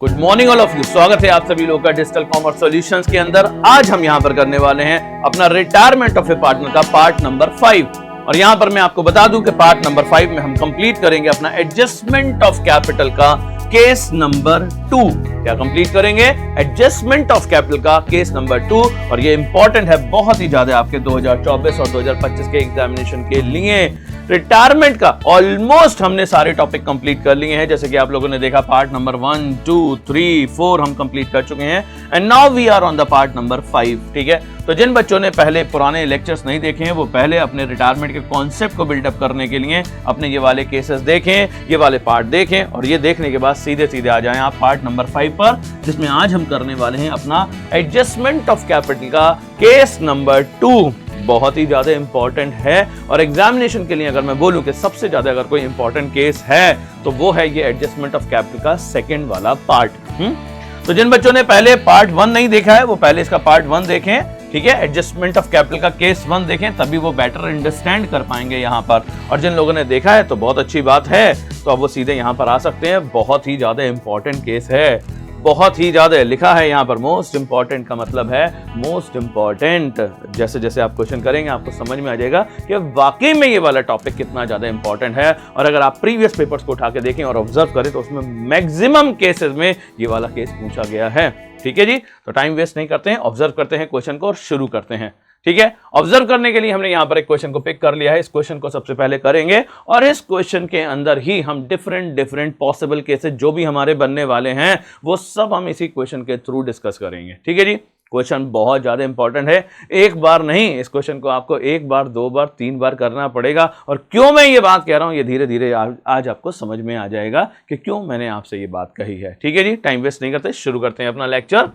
Good morning all of you. स्वागत है आप सभी लोगों का डिजिटल कॉमर्स सॉल्यूशंस के अंदर। आज हम यहां पर करने वाले हैं अपना रिटायरमेंट ऑफ ए पार्टनर का पार्ट नंबर 5। और यहां पर मैं आपको बता दूं कि पार्ट नंबर 5 में हम कंप्लीट करेंगे अपना एडजस्टमेंट ऑफ कैपिटल का केस नंबर 2। क्या कंप्लीट करेंगे? एडजस्टमेंट ऑफ कैपिटल का केस नंबर 2। और ये इंपॉर्टेंट है बहुत ही ज्यादा आपके 2024 और 2025 के एग्जामिनेशन के लिए। रिटायरमेंट का ऑलमोस्ट हमने सारे टॉपिक कंप्लीट कर लिए हैं, जैसे कि आप लोगों ने देखा पार्ट नंबर 1, 2, 3, 4 हम कंप्लीट कर चुके हैं and now we are on the part number 5। ठीक है, तो जिन बच्चों ने पहले पुराने लेक्चर्स नहीं देखे हैं वो पहले अपने रिटायरमेंट के कॉन्सेप्ट को बिल्डअप करने के लिए अपने ये वाले केसेस देखें, ये वाले पार्ट देखें और ये देखने के बाद सीधे सीधे आ जाएं आप पार्ट नंबर 5 पर, जिसमें आज हम करने वाले हैं अपना एडजस्टमेंट ऑफ कैपिटल का केस नंबर 2। बहुत ही ज्यादा इंपॉर्टेंट है और एग्जामिनेशन के लिए अगर मैं बोलूं कि सबसे ज्यादा अगर कोई इंपॉर्टेंट केस है तो वो है ये एडजस्टमेंट ऑफ कैपिटल का सेकंड वाला पार्ट। तो जिन बच्चों ने पहले पार्ट 1 नहीं देखा है वो पहले इसका पार्ट 1 देखें। ठीक है, एडजस्टमेंट ऑफ कैपिटल का केस 1 देखें, तभी वो बेटर अंडरस्टैंड कर पाएंगे यहाँ पर। और जिन लोगों ने देखा है तो बहुत अच्छी बात है, तो अब वो सीधे यहाँ पर आ सकते हैं। बहुत ही ज्यादा इंपॉर्टेंट केस है, बहुत ही ज्यादा लिखा है यहाँ पर। मोस्ट इंपॉर्टेंट का मतलब है मोस्ट इंपॉर्टेंट। जैसे जैसे आप क्वेश्चन करेंगे आपको समझ में आ जाएगा कि वाकई में ये वाला टॉपिक कितना ज्यादा इंपॉर्टेंट है। और अगर आप प्रीवियस पेपर्स को उठा के देखें और ऑब्जर्व करें तो उसमें मैक्सिमम केसेस में ये वाला केस पूछा गया है। ठीक है जी, तो टाइम वेस्ट नहीं करते हैं, ऑब्जर्व करते हैं क्वेश्चन को और शुरू करते हैं। ठीक है, ऑब्जर्व करने के लिए हमने यहां पर एक क्वेश्चन को पिक कर लिया है। इस क्वेश्चन को सबसे पहले करेंगे और इस क्वेश्चन के अंदर ही हम डिफरेंट पॉसिबल केसेस जो भी हमारे बनने वाले हैं वो सब हम इसी क्वेश्चन के थ्रू डिस्कस करेंगे। ठीक है जी, क्वेश्चन बहुत ज्यादा इंपॉर्टेंट है। एक बार नहीं, इस क्वेश्चन को आपको 1 बार 2 बार 3 बार करना पड़ेगा। और क्यों मैं ये बात कह रहा हूं ये धीरे धीरे आज आपको समझ में आ जाएगा कि क्यों मैंने आपसे ये बात कही है। ठीक है जी, टाइम वेस्ट नहीं करते, शुरू करते हैं अपना लेक्चर।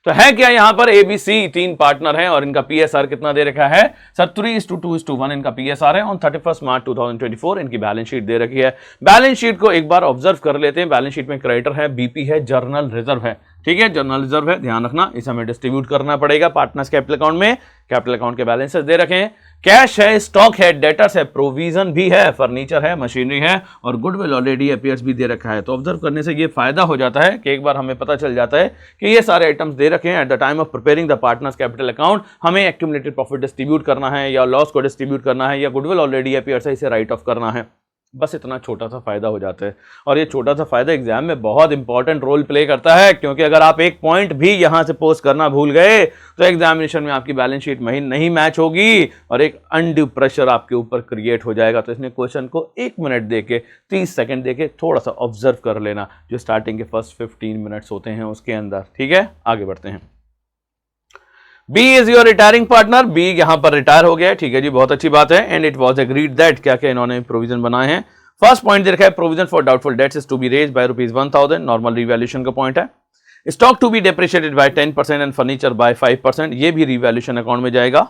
तो है क्या यहाँ पर ABC 3 पार्टनर हैं और इनका PSR कितना दे रखा है सर? 3:2:1 इनका PSR है। ऑन 31 मार्च 2024 इनकी बैलेंस शीट दे रखी है। बैलेंस शीट को एक बार ऑब्जर्व कर लेते हैं। बैलेंस शीट में क्रेडिटर है, BP है, जर्नल रिजर्व है। ठीक है, जर्नल रिजर्व है, ध्यान रखना, इसे हमें डिस्ट्रीब्यूट करना पड़ेगा पार्टनर्स कैपिटल अकाउंट में। कैपिटल अकाउंट के बैलेंसेस दे रखे हैं, कैश है, स्टॉक है, डेटर्स है, प्रोविजन भी है, फर्नीचर है, मशीनरी है और गुडविल ऑलरेडी अपीयर्स भी दे रखा है। तो ऑब्जर्व करने से ये फायदा हो जाता है कि एक बार हमें पता चल जाता है कि ये सारे आइटम्स दे रखे हैं। At the time of preparing the partners capital account हमें एक्यूमुलेटेड प्रॉफिट डिस्ट्रीब्यूट करना है या लॉस को डिस्ट्रीब्यूट करना है या गुडविल ऑलरेडी अपीयर्स है इसे राइट ऑफ करना है। बस इतना छोटा सा फायदा हो जाता है और ये छोटा सा फायदा एग्जाम में बहुत इंपॉर्टेंट रोल प्ले करता है, क्योंकि अगर आप एक पॉइंट भी यहां से पोस्ट करना भूल गए तो एग्जामिनेशन में आपकी बैलेंस शीट नहीं मैच होगी और एक अनड्यू प्रेशर आपके ऊपर क्रिएट हो जाएगा। तो इसने क्वेश्चन को 1 मिनट देके 30 सेकंड देके थोड़ा सा ऑब्जर्व कर लेना, जो स्टार्टिंग के फर्स्ट 15 मिनट्स होते हैं उसके अंदर। ठीक है, आगे बढ़ते हैं। B is your retiring partner. B यहां पर रिटायर हो गया है। ठीक है जी, बहुत अच्छी बात है। And it was agreed that, क्या क्या इन्होंने प्रोविजन बनाए हैं। फर्स्ट पॉइंट दे रखा है, provision for doubtful debts is to be raised by ₹1000। Normal revaluation का पॉइंट है। Stock to be depreciated by 10% and furniture by 5%, ये भी रिवैल्यूएशन अकाउंट में जाएगा।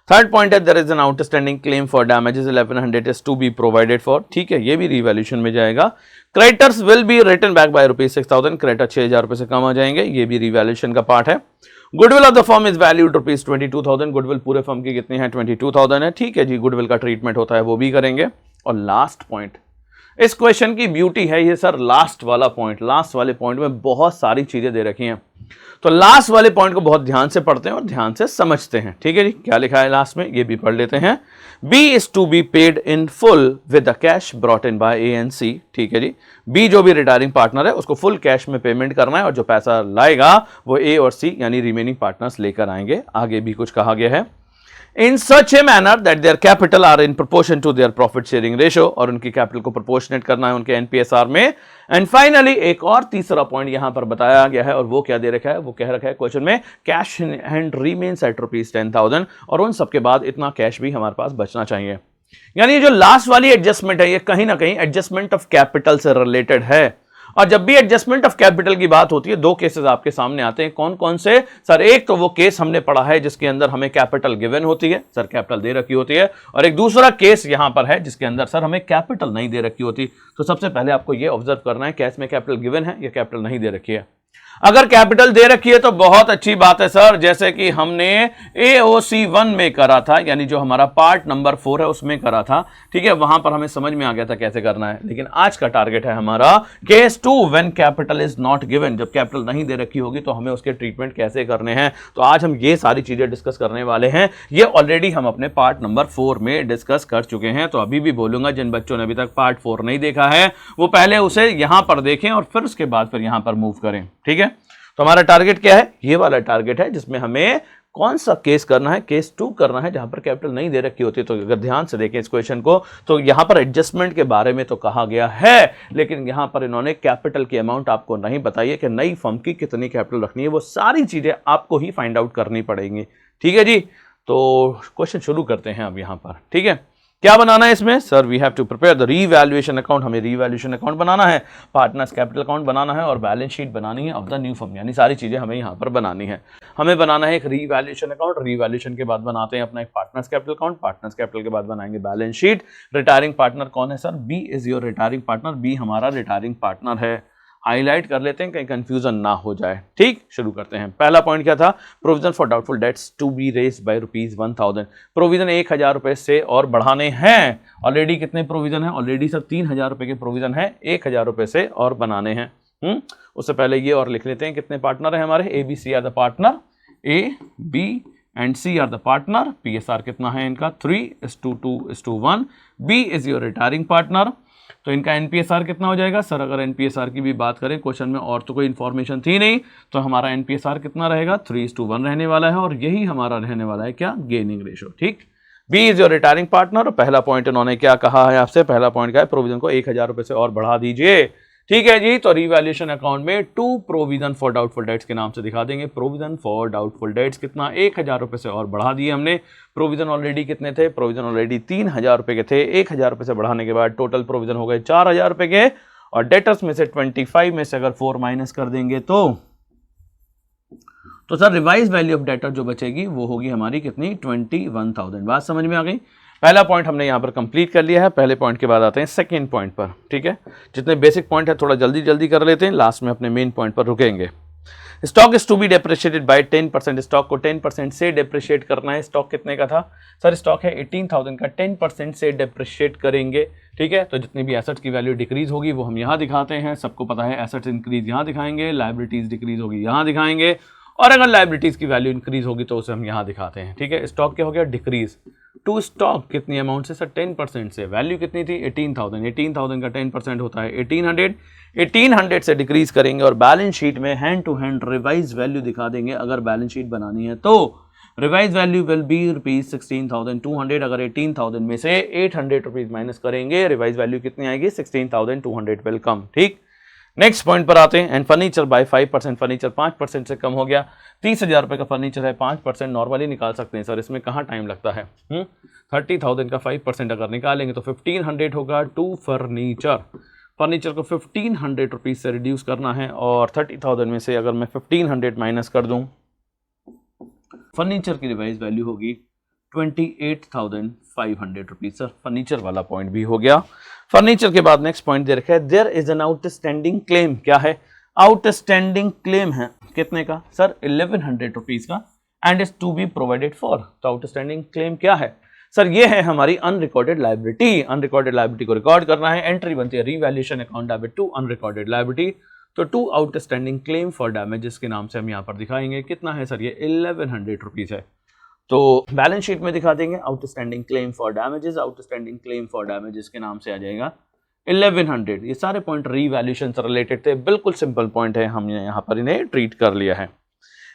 थर्ड पॉइंट है, there is an outstanding claim for damages 1100 is to be provided for. ठीक है, ये भी रिवैल्यूएशन में जाएगा। Creditors will be written back by ₹6000, creditor 6000 रुपए से कम आ जाएंगे, ये भी रिवैल्यूएशन का पार्ट है। Goodwill of the firm is valued ₹22,000। Goodwill पूरे फर्म की कितनी है? 22,000 है। ठीक है जी, गुडविल का ट्रीटमेंट होता है वो भी करेंगे। और लास्ट पॉइंट, इस क्वेश्चन की ब्यूटी है ये सर लास्ट वाला पॉइंट। लास्ट वाले पॉइंट में बहुत सारी चीजें दे रखी हैं, तो लास्ट वाले पॉइंट को बहुत ध्यान से पढ़ते हैं और ध्यान से समझते हैं। ठीक है जी, क्या लिखा है लास्ट में ये भी पढ़ लेते हैं। B is to be paid in full with the cash brought in by A and C। ठीक है जी, B जो भी रिटायरिंग पार्टनर है उसको फुल कैश में पेमेंट करना है और जो पैसा लाएगा वो A और C यानी रिमेनिंग पार्टनर्स लेकर आएंगे। आगे भी कुछ कहा गया है, in such a manner that their capital are in proportion to their profit sharing ratio, और उनकी कैपिटल को प्रोपोर्शनेट करना है उनके NPSR में। एंड फाइनली एक और तीसरा पॉइंट यहां पर बताया गया है और वो क्या दे रखा है, वो कह रखा है क्वेश्चन में, cash in hand remains at ₹10,000, और उन सबके बाद इतना कैश भी हमारे पास बचना चाहिए। यानी जो लास्ट वाली एडजस्टमेंट है ये कहीं ना कहीं एडजस्टमेंट ऑफ कैपिटल से रिलेटेड है। और जब भी एडजस्टमेंट ऑफ कैपिटल की बात होती है 2 केसेस आपके सामने आते हैं। कौन कौन से सर? एक तो वो केस हमने पढ़ा है जिसके अंदर हमें कैपिटल गिवन होती है, सर कैपिटल दे रखी होती है, और एक दूसरा केस यहां पर है जिसके अंदर सर हमें कैपिटल नहीं दे रखी होती। तो सबसे पहले आपको ये ऑब्जर्व करना है, केस में कैपिटल गिवन है या कैपिटल नहीं दे रखी है। अगर कैपिटल दे रखी है तो बहुत अच्छी बात है सर, जैसे कि हमने AOC1 में करा था, यानी जो हमारा पार्ट नंबर 4 है उसमें करा था, ठीक है, वहां पर हमें समझ में आ गया था कैसे करना है। लेकिन आज का टारगेट है हमारा case 2 when capital is not given, जब कैपिटल नहीं दे रखी होगी तो हमें उसके ट्रीटमेंट कैसे करने हैं। तो आज हम ये सारी चीजें डिस्कस करने वाले हैं। ये ऑलरेडी हम अपने पार्ट नंबर 4 में डिस्कस कर चुके हैं, तो अभी भी बोलूंगा जिन बच्चों ने अभी तक पार्ट 4 नहीं देखा है वो पहले उसे यहां पर देखें और फिर उसके बाद फिर यहां पर मूव करें, ठीक है। तो हमारा टारगेट क्या है, ये वाला टारगेट है जिसमें हमें कौन सा केस करना है, केस 2 करना है, जहां पर कैपिटल नहीं दे रखी होती। तो अगर ध्यान से देखें इस क्वेश्चन को तो यहां पर एडजस्टमेंट के बारे में तो कहा गया है, लेकिन यहां पर इन्होंने कैपिटल की अमाउंट आपको नहीं बताई है कि नई फर्म की कितनी कैपिटल रखनी है, वो सारी चीजें आपको ही फाइंड आउट करनी पड़ेंगी, ठीक है जी। तो क्वेश्चन शुरू करते हैं अब यहां पर, ठीक है। क्या बनाना है इसमें sir, we have to prepare the revaluation account, हमें रीवैल्यूएशन अकाउंट बनाना है, पार्टनर्स कैपिटल अकाउंट बनाना है और बैलेंस शीट बनानी है ऑफ द न्यू फर्म, यानी सारी चीजें हमें यहाँ पर बनानी है। हमें बनाना है एक रीवैल्यूएशन अकाउंट, रीवैल्यूएशन के बाद बनाते हैं अपना एक partners capital account, partners capital के बाद बनाएंगे बैलेंस शीट। रिटायरिंग पार्टनर कौन है sir, B is your retiring partner, B हमारा रिटायरिंग पार्टनर है। हाईलाइट कर लेते हैं कहीं कंफ्यूजन ना हो जाए, ठीक। शुरू करते हैं। पहला पॉइंट क्या था, provision for doubtful debts to be raised by ₹1000, provision 1000 रुपए से और बढ़ाने हैं। ऑलरेडी कितने प्रोविजन है, ऑलरेडी सर 3000 रुपए के प्रोविजन है, 1000 रुपए से और बनाने हैं। उससे पहले ये और लिख लेते हैं कितने पार्टनर है हमारे, A B C are the partner, A B and C are the partner. PSR कितना है इनका 3:2:1, B is your retiring partner. तो इनका NPSR कितना हो जाएगा सर, अगर NPSR की भी बात करें, क्वेश्चन में और तो कोई इन्फॉर्मेशन थी नहीं, तो हमारा NPSR कितना रहेगा 3:1 रहने वाला है, और यही हमारा रहने वाला है क्या, गेनिंग रेशियो, ठीक। B is your retiring partner. पहला पॉइंट इन्होंने क्या कहा है आपसे, पहला पॉइंट क्या है, प्रोविजन को 1000 रुपए से और बढ़ा दीजिए, ठीक है जी। तो रीवैल्यूएशन अकाउंट में 2 प्रोविजन फॉर डाउटफुल डेट्स के नाम से दिखा देंगे। प्रोविजन फॉर डाउटफुल डेट्स कितना, 1000 रुपए से और बढ़ा दिए हमने। प्रोविजन ऑलरेडी कितने थे, प्रोविजन ऑलरेडी 3000 रुपए के थे, 1000 रुपए से बढ़ाने के बाद टोटल प्रोविजन हो गए 4000 रुपए के, और डेटर्स में से 25 में से अगर 4 माइनस कर देंगे तो sir revise value of debtor जो बचेगी वो होगी हमारी कितनी, 21,000। बात समझ में आ गई। पहला पॉइंट हमने यहाँ पर कंप्लीट कर लिया है। पहले पॉइंट के बाद आते हैं सेकंड पॉइंट पर, ठीक है। जितने बेसिक पॉइंट है थोड़ा जल्दी जल्दी कर लेते हैं, लास्ट में अपने मेन पॉइंट पर रुकेंगे। Stock is to be depreciated by 10%, stock को 10% से डेप्रिशिएट करना है। स्टॉक कितने का था सर, स्टॉक है 18,000 का, 10% से डेप्रिशिएट करेंगे, ठीक है। तो जितनी भी एसेट्स की वैल्यू डिक्रीज होगी वो हम यहाँ दिखाते हैं, सबको पता है एसेट्स इंक्रीज यहाँ दिखाएंगे, लायबिलिटीज डिक्रीज होगी यहाँ दिखाएंगे, और अगर लायबिलिटीज की वैल्यू इंक्रीज होगी तो उसे हम यहाँ दिखाते हैं, ठीक है। स्टॉक क्या हो गया, डिक्रीज टू स्टॉक कितनी अमाउंट से सर, 10% से। वैल्यू कितनी थी 18,000, 18,000 का 10% होता है 1800, 1800 से डिक्रीज करेंगे और बैलेंस शीट में hand to hand revised value दिखा देंगे। अगर बैलेंस शीट बनानी है तो रिवाइज वैल्यू विल बी ₹16,200। अगर 18,000 में से 800 रुपीज माइनस करेंगे, रिवाइज वैल्यू कितनी आएगी, 16,200 विल कम, ठीक। नेक्स्ट पॉइंट पर आते हैं। एंड फर्नीचर बाय 5%, फर्नीचर 5% से कम हो गया। 30,000 रुपए का फर्नीचर है, 5% नॉर्मली निकाल सकते हैं सर, इसमें कहाँ टाइम लगता है। 30,000 का 5% अगर निकालेंगे तो 1500 होगा टू फर्नीचर। फर्नीचर को 1500 रुपीज से रिड्यूस करना है, और 30,000 में से अगर मैं 1500 माइनस कर दूं, फर्नीचर की रिवाइज वैल्यू होगी 28,500 रुपीज। सर फर्नीचर वाला पॉइंट भी हो गया। फर्नीचर के बाद नेक्स्ट पॉइंट दे रखा है, there is an outstanding claim. क्या है, आउटस्टैंडिंग क्लेम है कितने का सर, 1100 रुपीज का, and is to be provided for. तो आउटस्टैंडिंग क्लेम क्या है सर, ये है हमारी अनरिकॉर्डेड लायबिलिटी। अनरिकॉर्डेड लायबिलिटी को रिकॉर्ड करना है, एंट्री बनती है revaluation account debit to unrecorded liability. तो 2 आउटस्टैंडिंग क्लेम फॉर डैमेजेस के नाम से हम यहाँ पर दिखाएंगे। कितना है सर, ये 1100 रुपीज है। तो बैलेंस शीट में दिखा देंगे outstanding claim for damages, outstanding claim for damages के नाम से आ जाएगा 1100। ये सारे पॉइंट रीवैल्यूएशन से रिलेटेड थे, बिल्कुल सिंपल पॉइंट है, हमने यहाँ पर इन्हें ट्रीट कर लिया है।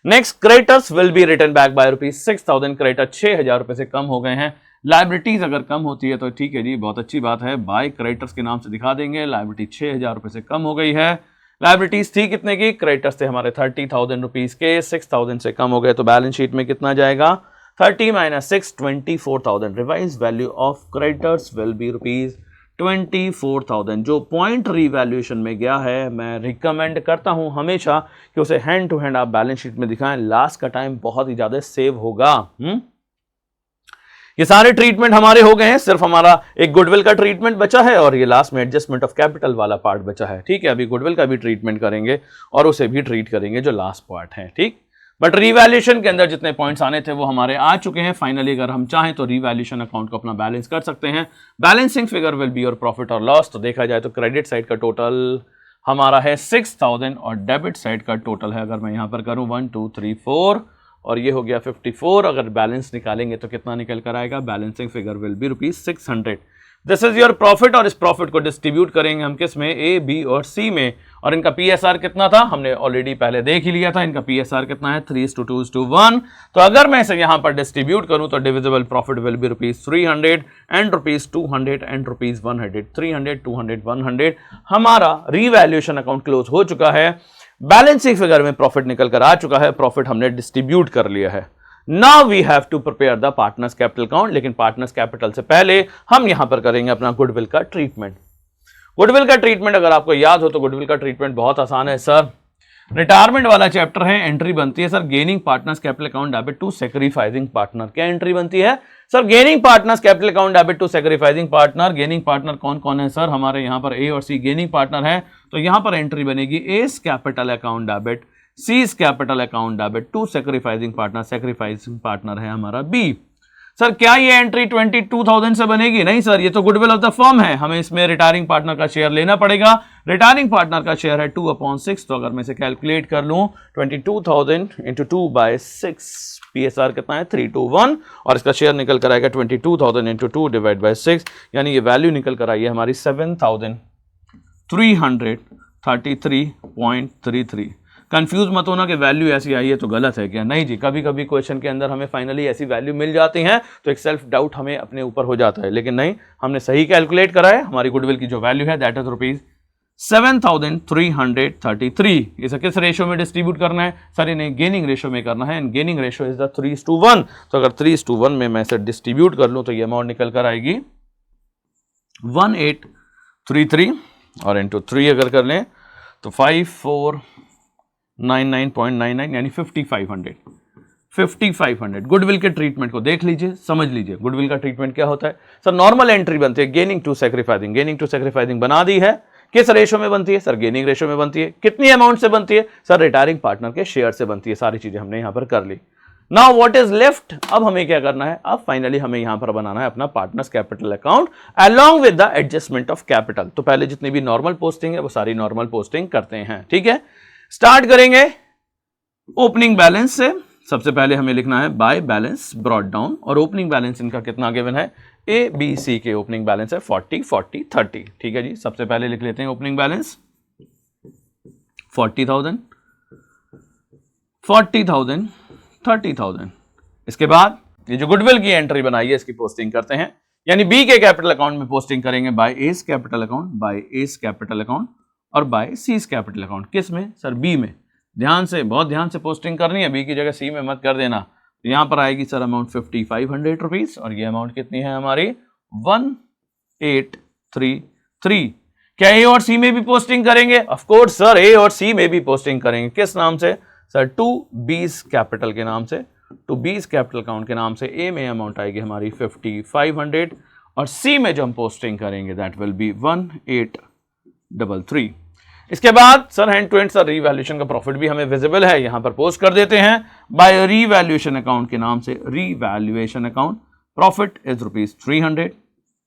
Next, creditors will be written back bye ₹6,000। Creditor 6,000 रुपए से कम हो गए हैं। लायबिलिटीज अगर कम होती है तो ठीक है जी, बहुत अच्छी बात है, बाय क्रेडिटर्स के नाम से दिखा देंगे। लायबिलिटी 6,000 रुपए से कम हो गई है। लायबिलिटीज थी कितने की, क्रेडिटर्स थे हमारे 30,000 रुपीज के, 6,000 से कम हो गए, तो बैलेंस शीट में कितना जाएगा, 30 - 6 24,000। Revise value of creditors will B ₹24,000। जो पॉइंट रीवैल्यूएशन में गया है, मैं रिकमेंड करता हूं हमेशा कि उसे हैंड टू हैंड आप बैलेंस शीट में दिखाएं, लास्ट का टाइम बहुत ही ज्यादा सेव होगा। ये सारे ट्रीटमेंट हमारे हो गए हैं, सिर्फ हमारा एक गुडविल का ट्रीटमेंट बचा है और ये लास्ट में एडजस्टमेंट ऑफ कैपिटल वाला पार्ट बचा है। ठीक है, अभी गुडविल का भी ट्रीटमेंट करेंगे और उसे भी ट्रीट करेंगे जो लास्ट पार्ट है। ठीक, बट रीवैल्यूएशन के अंदर जितने पॉइंट्स आने थे वो हमारे आ चुके हैं। फाइनली अगर हम चाहें तो रीवैल्यूएशन अकाउंट को अपना बैलेंस कर सकते हैं। Balancing figure will be your profit और लॉस। तो देखा जाए तो क्रेडिट साइड का टोटल हमारा है 6000 और डेबिट साइड का टोटल है, अगर मैं यहां पर करूं 1 2 3 4 और ये हो गया 54। अगर बैलेंस निकालेंगे तो कितना निकल कर आएगा? Balancing figure will be ₹600। This is your profit और इस प्रॉफिट को डिस्ट्रीब्यूट करेंगे हम किस में? ए, बी और सी में। और इनका पीएसआर कितना था हमने ऑलरेडी पहले देख ही लिया था। इनका पीएसआर कितना है? 3:2:1। तो अगर मैं इसे यहां पर डिस्ट्रीब्यूट करूं तो divisible profit will be ₹300 and ₹200 and ₹100। 300, 200, 100 हमारा रीवैल्यूएशन अकाउंट क्लोज हो चुका है। बैलेंसिंग फिगर में प्रॉफिट निकल कर आ चुका है, प्रॉफिट हमने डिस्ट्रीब्यूट कर लिया है। Now we have to prepare the partners capital account, लेकिन पार्टनर्स कैपिटल से पहले हम यहां पर करेंगे अपना गुडविल का ट्रीटमेंट। गुडविल का ट्रीटमेंट अगर आपको याद हो तो गुडविल का ट्रीटमेंट बहुत आसान है सर। रिटायरमेंट वाला चैप्टर है, एंट्री बनती है sir gaining partners capital account debit to sacrificing partner. क्या एंट्री बनती है sir? Gaining partners capital account debit to sacrificing partner. Gaining partner कौन कौन है सर? हमारे यहां पर ए और सी गेनिंग पार्टनर है, तो यहां पर एंट्री बनेगी A's capital account debit C's capital account debit to sacrificing partner. Sacrificing partner है हमारा बी। सर क्या ये एंट्री 22,000 से बनेगी? नहीं सर, ये तो गुडविल ऑफ द फर्म है, हमें इसमें रिटायरिंग पार्टनर का शेयर लेना पड़ेगा। रिटायरिंग पार्टनर का शेयर है 2/6, तो अगर मैं इसे कैलकुलेट कर लूं 22,000 इंटू 2/6, पीएसआर कितना है? 321 और इसका शेयर निकल कर आएगा 22,000 इंटू 2/6, यानी ये वैल्यू निकल कर आई है हमारी 7,333.33। कंफ्यूज मत होना कि वैल्यू ऐसी आई है तो गलत है क्या? नहीं जी, कभी कभी क्वेश्चन के अंदर हमें फाइनली ऐसी वैल्यू मिल जाती हैं तो एक सेल्फ डाउट हमें अपने ऊपर हो जाता है, लेकिन नहीं, हमने सही कैलकुलेट करा है। हमारी गुडविल की जो वैल्यू है दैट इज ₹7,333। इसे किस रेशियो में डिस्ट्रीब्यूट करना है सर? इन्हें गेनिंग रेशियो में करना है, and gaining ratio is the 3:1। तो अगर 3:1 में मैं इसे डिस्ट्रीब्यूट कर लूं तो ये अमाउंट निकल कर आएगी 1833 और इंटू 3 अगर कर लें तो 5499.99 यानी 5500। गुडविल के ट्रीटमेंट को देख लीजिए, समझ लीजिए गुडविल का ट्रीटमेंट क्या होता है। सर नॉर्मल एंट्री बनती है gaining to sacrificing. Gaining to sacrificing बना दी है, किस रेशियो में बनती है सर? गेनिंग रेशियो में बनती है। कितनी अमाउंट से बनती है सर? रिटायरिंग पार्टनर के शेयर से बनती है। सारी चीजें हमने यहां पर कर ली। Now what is left? अब हमें क्या करना है? अब फाइनली हमें यहां पर बनाना है अपना partners capital account along with the adjustment of capital. तो पहले जितनी भी नॉर्मल पोस्टिंग है वो सारी नॉर्मल पोस्टिंग करते हैं। ठीक है, स्टार्ट करेंगे ओपनिंग बैलेंस से। सबसे पहले हमें लिखना है बाय बैलेंस ब्रॉट डाउन, और ओपनिंग बैलेंस इनका कितना गिवन है? ए बी सी के ओपनिंग बैलेंस है 40 40 30। ठीक है जी, सबसे पहले लिख लेते हैं ओपनिंग बैलेंस 40,000 40,000 30,000। इसके बाद ये जो गुडविल की एंट्री बनाई है इसकी पोस्टिंग करते हैं, यानी बी के कैपिटल अकाउंट में पोस्टिंग करेंगे by S capital account, by S capital account और बाय सीज कैपिटल अकाउंट। किस में सर? बी में। ध्यान से, बहुत ध्यान से पोस्टिंग करनी है, बी की जगह सी में मत कर देना। तो यहां पर आएगी सर अमाउंट 5500 रुपीज और ये अमाउंट कितनी है हमारी? 1833। क्या ए और सी में भी पोस्टिंग करेंगे? ऑफ कोर्स सर, ए और सी में भी पोस्टिंग करेंगे। किस नाम से सर? टू बीस कैपिटल के नाम से, टू बीस कैपिटल अकाउंट के नाम से। ए में अमाउंट आएगी हमारी 5500 और सी में जो हम पोस्टिंग करेंगे दैट विल बी 1833। इसके बाद sir hand to hand sir revaluation का प्रॉफिट भी हमें विजिबल है, यहां पर पोस्ट कर देते हैं बाय रीवैल्यूएशन अकाउंट के नाम से। Revaluation account profit is ₹300,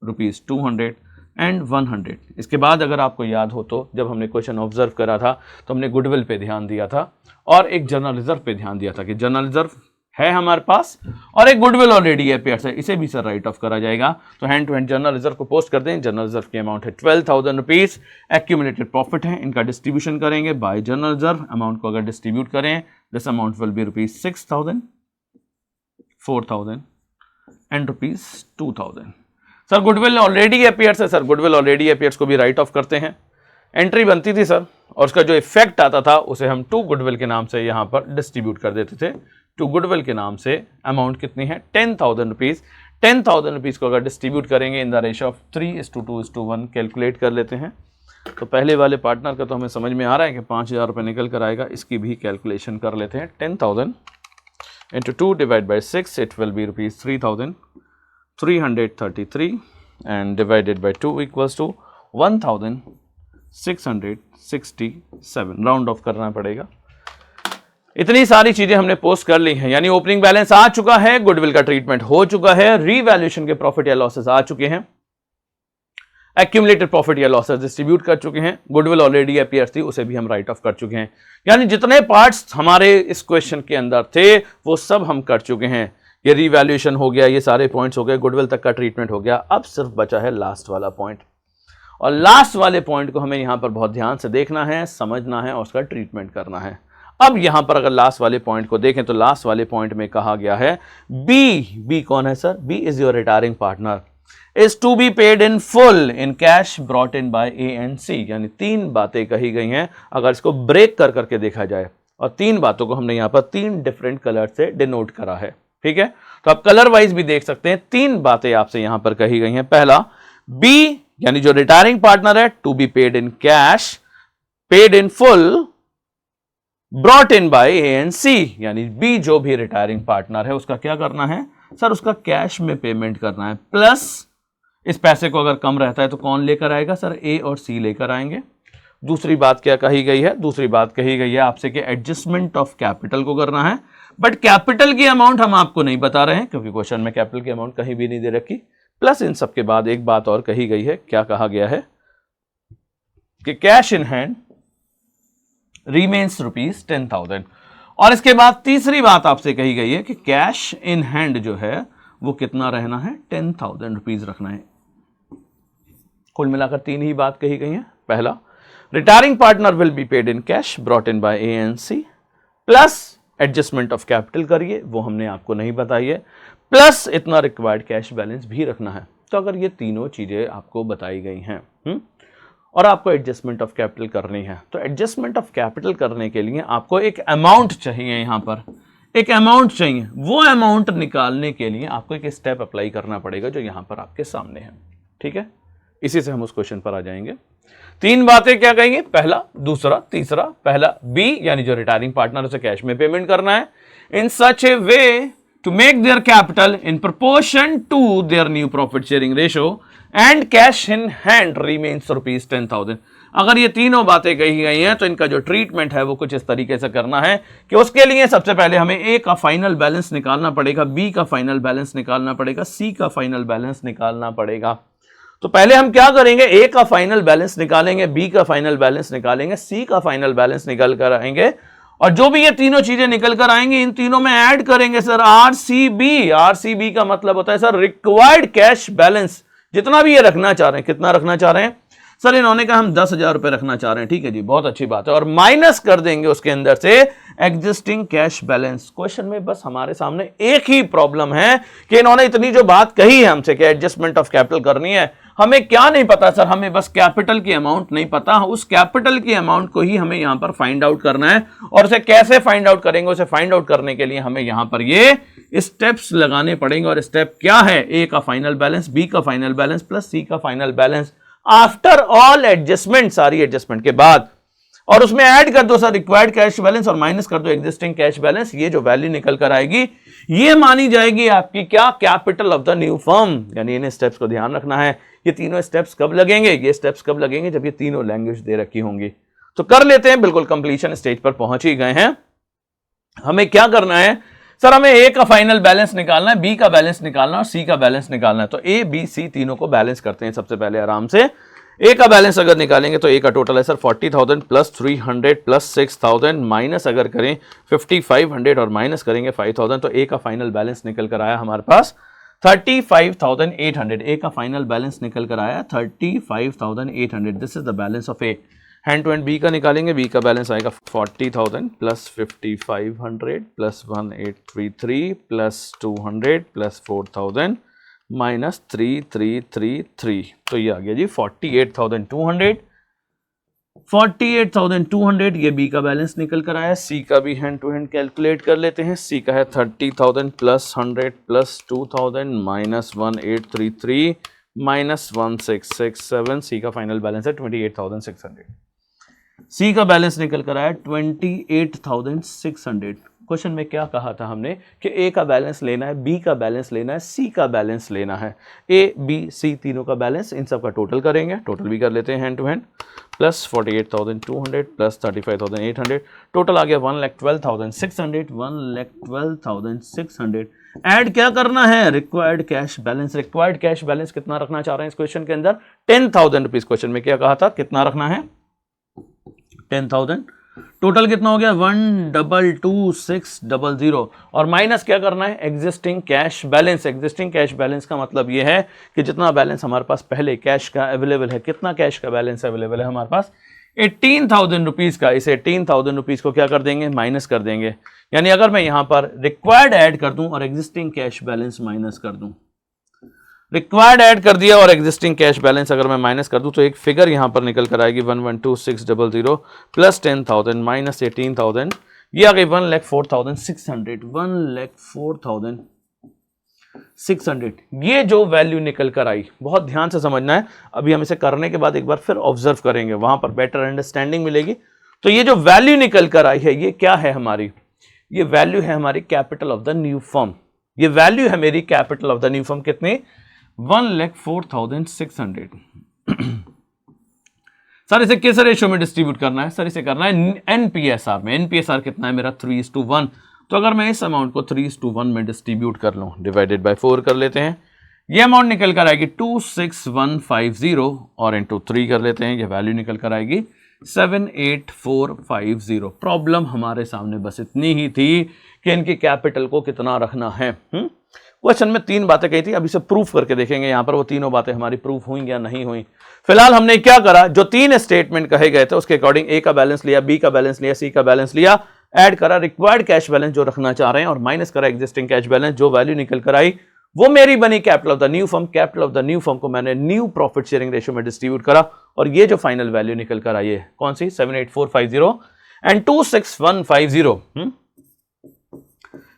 ₹200 and 100। इसके बाद अगर आपको याद हो तो जब हमने क्वेश्चन ऑब्जर्व करा था तो हमने गुडविल पे ध्यान दिया था और एक जनरल रिजर्व पे ध्यान दिया था कि जनरल रिजर्व है हमारे पास और एक गुडविल ऑलरेडी अपेयर्स है, इसे भी सर राइट ऑफ करा जाएगा। तो hand to hand general reserve को पोस्ट कर दें। जनरल रिजर्व की अमाउंट है 12,000 रुपीज। एक्यूमुलेटेड प्रॉफिट है, इनका डिस्ट्रीब्यूशन करेंगे बाय जनरल रिजर्व। अमाउंट को अगर डिस्ट्रीब्यूट करें this amount will be ₹6,000, 4,000 and ₹2,000। Sir goodwill already appears है, सर गुडविल ऑलरेडी अपेयर्स को भी राइट ऑफ करते हैं। एंट्री बनती थी सर और उसका जो इफेक्ट आता था उसे हम टू गुडविल के नाम से यहां पर डिस्ट्रीब्यूट कर देते थे। टू गुडविल के नाम से अमाउंट कितनी है? 10,000 रुपीज। 10,000 रुपीज को अगर डिस्ट्रीब्यूट करेंगे in the ratio of 3:2:1 calculate कर लेते हैं। तो पहले वाले पार्टनर का तो हमें समझ में आ रहा है कि 5,000 रुपये निकल कर आएगा, इसकी भी कैलकुलेशन कर लेते हैं। 10,000 into 2 divide by 6 it will be ₹3,000। 333 and divided by 2 equals to 1667, round off करना पड़ेगा। इतनी सारी चीजें हमने पोस्ट कर ली हैं, यानी ओपनिंग बैलेंस आ चुका है, गुडविल का ट्रीटमेंट हो चुका है, रीवैल्यूएशन के प्रॉफिट या लॉसेस आ चुके हैं, एक्यूमुलेटेड प्रॉफिट या लॉसेस डिस्ट्रीब्यूट कर चुके हैं, गुडविल ऑलरेडी अपीयर थी उसे भी हम राइट ऑफ कर चुके हैं। यानी जितने पार्ट्स हमारे इस क्वेश्चन के अंदर थे वो सब हम कर चुके हैं। ये रीवैल्यूएशन हो गया, ये सारे पॉइंट्स हो गए, गुडविल तक का ट्रीटमेंट हो गया। अब सिर्फ बचा है लास्ट वाला पॉइंट, और लास्ट वाले पॉइंट को हमें यहां पर बहुत ध्यान से देखना है, समझना है और उसका ट्रीटमेंट करना है। अब यहां पर अगर लास्ट वाले पॉइंट को देखें तो लास्ट वाले पॉइंट में कहा गया है बी कौन है sir? B is your retiring partner, is to be paid in full in cash brought in by A and C. यानी तीन बातें कही गई हैं, अगर इसको ब्रेक कर करके देखा जाए, और तीन बातों को हमने यहां पर तीन डिफरेंट कलर से डिनोट करा है, ठीक है? तो आप कलर वाइज भी देख सकते हैं, तीन बातें आपसे यहां पर कही गई हैं। पहला, बी यानी जो रिटायरिंग पार्टनर है, to be paid in cash, paid in full, brought in by A and C. यानी बी जो भी रिटायरिंग पार्टनर है उसका क्या करना है सर? उसका कैश में पेमेंट करना है, प्लस इस पैसे को अगर कम रहता है तो कौन लेकर आएगा सर? ए और सी लेकर आएंगे। दूसरी बात क्या कही गई है? दूसरी बात कही गई है आपसे कि एडजस्टमेंट ऑफ कैपिटल को करना है, बट कैपिटल की अमाउंट हम आपको नहीं बता रहे हैं क्योंकि क्वेश्चन में कैपिटल की अमाउंट कहीं भी नहीं दे रखी। प्लस इन सब के बाद एक बात और कही गई है, क्या कहा गया है कि कैश इन हैंड रिमेन्स ₹10,000। और इसके बाद तीसरी बात आपसे कही गई है कि कैश इन हैंड जो है वो कितना रहना है? ₹10,000 रखना है। कुल मिलाकर तीन ही बात कही गई है। पहला, retiring partner will be paid in cash brought in by A and C, plus adjustment of capital करिए, वो हमने आपको नहीं बताई है, प्लस इतना रिक्वायर्ड कैश बैलेंस भी रखना है। तो अगर ये तीनों चीजें आपको बताई गई हैं और आपको एडजस्टमेंट ऑफ कैपिटल करनी है, तो एडजस्टमेंट ऑफ कैपिटल करने के लिए आपको एक अमाउंट चाहिए, यहां पर एक अमाउंट चाहिए। वो अमाउंट निकालने के लिए आपको एक स्टेप अप्लाई करना पड़ेगा जो यहां पर आपके सामने है, ठीक है? इसी से हम उस क्वेश्चन पर आ जाएंगे। तीन बातें क्या कहेंगे? पहला, दूसरा, तीसरा। पहला, बी यानी जो रिटायरिंग पार्टनर उसे कैश में पेमेंट करना है in such a way to make their capital in proportion to their new profit sharing ratio and cash in hand remains ₹10,000। अगर ये तीनों बातें कही गई हैं तो इनका जो ट्रीटमेंट है वो कुछ इस तरीके से करना है कि उसके लिए सबसे पहले हमें ए का फाइनल बैलेंस निकालना पड़ेगा, बी का फाइनल बैलेंस निकालना पड़ेगा, सी का फाइनल बैलेंस निकालना पड़ेगा। तो पहले हम क्या करेंगे? ए का फाइनल बैलेंस निकालेंगे, बी का फाइनल बैलेंस निकालेंगे, सी का फाइनल बैलेंस निकल कर आएंगे, और जो भी ये तीनों चीजें निकल कर आएंगी इन तीनों में ऐड करेंगे सर आरसीबी। आरसीबी का मतलब होता है सर रिक्वायर्ड कैश बैलेंस, जितना भी ये रखना चाह रहे हैं। कितना रखना चाह रहे हैं सर? इन्होंने कहा हम 10,000 रुपए रखना चाह रहे हैं, ठीक है जी, बहुत अच्छी बात है, और माइनस कर देंगे उसके अंदर से एग्जिस्टिंग कैश बैलेंस। क्वेश्चन में बस हमारे सामने एक ही प्रॉब्लम है कि इन्होंने इतनी जो बात कही है हमसे कि एडजस्टमेंट ऑफ कैपिटल करनी है, हमें क्या नहीं पता सर? हमें बस कैपिटल की अमाउंट नहीं पता, उस कैपिटल की अमाउंट को ही हमें यहां पर फाइंड आउट करना है। और उसे कैसे फाइंड आउट करेंगे? उसे फाइंड आउट करने के लिए हमें यहां पर ये स्टेप्स लगाने पड़ेंगे, और स्टेप क्या है? ए का फाइनल बैलेंस, बी का फाइनल बैलेंस प्लस सी का final balance after all adjustment, सारी एडजस्टमेंट के बाद, और उसमें ऐड कर दो सर रिक्वायर्ड कैश बैलेंस और माइनस कर दो एग्जिस्टिंग कैश बैलेंस। ये जो वैल्यू निकल कर आएगी ये मानी जाएगी आपकी क्या? Capital of the new firm. यानी इन स्टेप्स को ध्यान रखना है। ये तीनों स्टेप्स कब लगेंगे? ये स्टेप्स कब लगेंगे? जब ये तीनों लैंग्वेज दे रखी होंगी। तो कर लेते हैं, बिल्कुल कंप्लीशन स्टेज पर पहुंच ही गए हैं। हमें क्या करना है सर? हमें ए का फाइनल बैलेंस निकालना है, बी का बैलेंस निकालना है और सी का बैलेंस निकालना है। तो ए बी सी तीनों को बैलेंस करते हैं सबसे पहले आराम से। ए का बैलेंस अगर निकालेंगे तो ए का टोटल है सर 40,000 प्लस 300 प्लस 6,000 माइनस अगर करें 5,500 और माइनस करेंगे 5,000, तो ए का फाइनल बैलेंस निकल कर आया हमारे पास 35,800। ए का फाइनल बैलेंस निकल कर आया 35,800। This is the balance of A. Hand to hand B का निकालेंगे, बी का बैलेंस आएगा 40,000 plus 5,500 plus 1,833 plus 200 plus 4,000 minus 3,333। तो ये आ गया जी 48,200। 48,200 ये बी का बैलेंस निकल कर आया। सी का भी हैंड टू हैंड कैलकुलेट कर लेते हैं। सी का है 30,000 प्लस 100 प्लस 2,000 माइनस 1,833 माइनस 1,667। सी का फाइनल बैलेंस है 28,600। सी का बैलेंस निकल कर आया 28,600। क्वेश्चन में क्या कहा था हमने कि ए का बैलेंस लेना है, बी का बैलेंस लेना है, सी का बैलेंस लेना है। ए बी सी तीनों का बैलेंस, इन सब का टोटल करेंगे। टोटल भी कर लेते हैं hand to hand. Plus 48,200 plus 35,800, total आ गया 1,12,600। 1,12,600 ऐड क्या करना है, required cash balance. Required cash balance कितना रखना चाह रहे हैं इस क्वेश्चन के अंदर, 10,000 रुपीज। क्वेश्चन में क्या कहा था, कितना रखना है, 10,000। टोटल कितना हो गया, 1,22,600। और माइनस क्या करना है, existing cash balance. Existing cash balance का मतलब यह है कि जितना बैलेंस हमारे पास पहले कैश का अवेलेबल है, कितना कैश का बैलेंस अवेलेबल है हमारे पास, 18,000 रुपीज का। इसे 18,000 रुपीज को क्या कर देंगे, माइनस कर देंगे। यानी अगर मैं यहां पर रिक्वायर्ड ऐड कर दूं और एग्जिस्टिंग कैश बैलेंस माइनस कर दूं, रिक्वायर्ड ऐड कर दिया और एग्जिस्टिंग कैश बैलेंस अगर मैं माइनस कर दूं, तो एक फिगर यहां पर निकल कर आएगी 1,12,600 प्लस 10,000 माइनस 18,000, ये आ गई 1,04,600। 1,04,600 ये जो वैल्यू निकल कर आई, बहुत ध्यान से समझना है। अभी हम इसे करने के बाद एक बार फिर ऑब्जर्व करेंगे, वहां पर बेटर अंडरस्टैंडिंग मिलेगी। तो ये जो वैल्यू निकल कर आई है, ये क्या है हमारी, ये वैल्यू है हमारी capital of the new firm. ये वैल्यू है मेरी capital of the new firm, कितनी, 1,04,600। सर इसे किस रेशियो में डिस्ट्रीब्यूट करना है, सर इसे करना है एनपीएसआर में। एनपीएसआर कितना है मेरा, 3:1। तो अगर मैं इस अमाउंट को 3:1 में डिस्ट्रीब्यूट कर लूं, डिवाइडेड बाय 4 कर लेते हैं, ये अमाउंट निकल कर आएगी 26150 और इंटू 3 कर लेते हैं, ये वैल्यू निकल कर आएगी 78450। प्रॉब्लम हमारे सामने बस इतनी ही थी कि इनकी कैपिटल को कितना रखना है। क्वेश्चन में 3 बातें कही थी, अभी से प्रूफ करके देखेंगे यहां पर वो तीनों बातें हमारी प्रूफ हुई या नहीं हुई। फिलहाल हमने क्या करा, जो 3 स्टेटमेंट कहे गए थे उसके अकॉर्डिंग ए का बैलेंस लिया, बी का बैलेंस लिया, सी का बैलेंस लिया, ऐड करा रिक्वायर्ड कैश बैलेंस जो रखना चाह रहे हैं और माइनस करा एग्जिस्टिंग कैश बैलेंस। जो वैल्यू निकल कर आई वो मेरी बनी capital of the new firm. Capital of the new firm को मैंने न्यू प्रॉफिट शेयरिंग रेशियो में डिस्ट्रीब्यूट करा और ये जो फाइनल वैल्यू निकल कर आई है कौन सी, 78450 एंड 26150।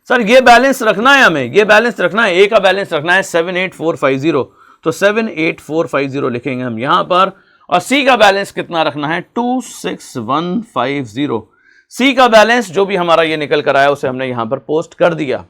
सर ये बैलेंस रखना है हमें, ये बैलेंस रखना है, ए का बैलेंस रखना है 78450, तो 78450 लिखेंगे हम यहां पर। और सी का बैलेंस कितना रखना है, 26150। सी का बैलेंस जो भी हमारा ये निकल कर आया उसे हमने यहां पर पोस्ट कर दिया।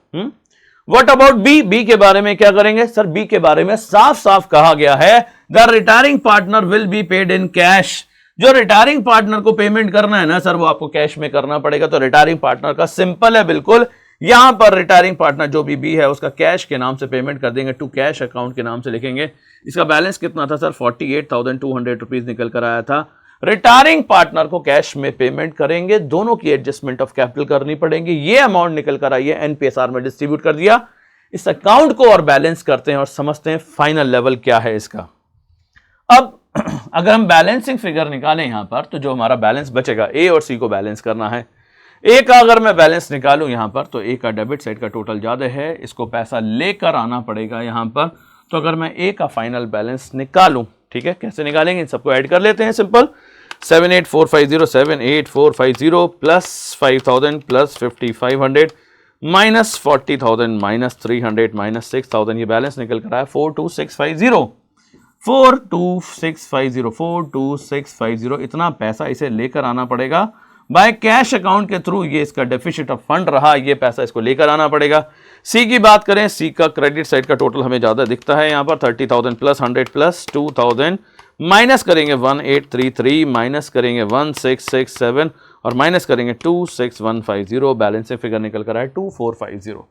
व्हाट अबाउट बी, बी के बारे में क्या करेंगे, सर बी के बारे में साफ साफ कहा गया है the retiring partner will be paid in cash. जो रिटायरिंग पार्टनर को पेमेंट करना है ना सर, वो आपको कैश में करना पड़ेगा। तो रिटायरिंग पार्टनर का सिंपल है बिल्कुल, यहां पर रिटायरिंग पार्टनर जो भी बी है उसका कैश के नाम से पेमेंट कर देंगे, टू कैश अकाउंट के नाम से लिखेंगे। इसका बैलेंस कितना था सर, 48,200 रुपीज निकल कर आया था। रिटायरिंग पार्टनर को कैश में पेमेंट करेंगे, दोनों की एडजस्टमेंट ऑफ कैपिटल करनी पड़ेगी। ये अमाउंट निकल कर आई है, एनपीएसआर में डिस्ट्रीब्यूट कर दिया। इस अकाउंट को और बैलेंस करते हैं और समझते हैं फाइनल लेवल क्या है इसका। अब अगर हम बैलेंसिंग फिगर निकालें यहां पर, तो जो हमारा बैलेंस बचेगा, ए और सी को बैलेंस करना है। ए का अगर मैं बैलेंस निकालूं यहां पर, तो ए का डेबिट साइड का टोटल ज्यादा है, इसको पैसा लेकर आना पड़ेगा यहां पर। तो अगर मैं ए का फाइनल बैलेंस निकालूं, ठीक है, कैसे निकालेंगे, इन सबको ऐड कर लेते हैं simple. 78450 78450 plus 5000 plus 5500 minus 40,000 minus 300 minus 6,000, ये बैलेंस निकल कर आया 42650। 42650 इतना पैसा इसे लेकर आना पड़ेगा बाय कैश अकाउंट के थ्रू। ये इसका डेफिसिट ऑफ फंड रहा, ये पैसा इसको लेकर आना पड़ेगा। सी की बात करें, सी का क्रेडिट साइड का टोटल हमें ज्यादा दिखता है यहां पर 30,000 प्लस 100 प्लस 2,000 माइनस करेंगे 1833 माइनस करेंगे 1667 और माइनस करेंगे 26150। बैलेंसिंग फिगर निकल कर आया 2450।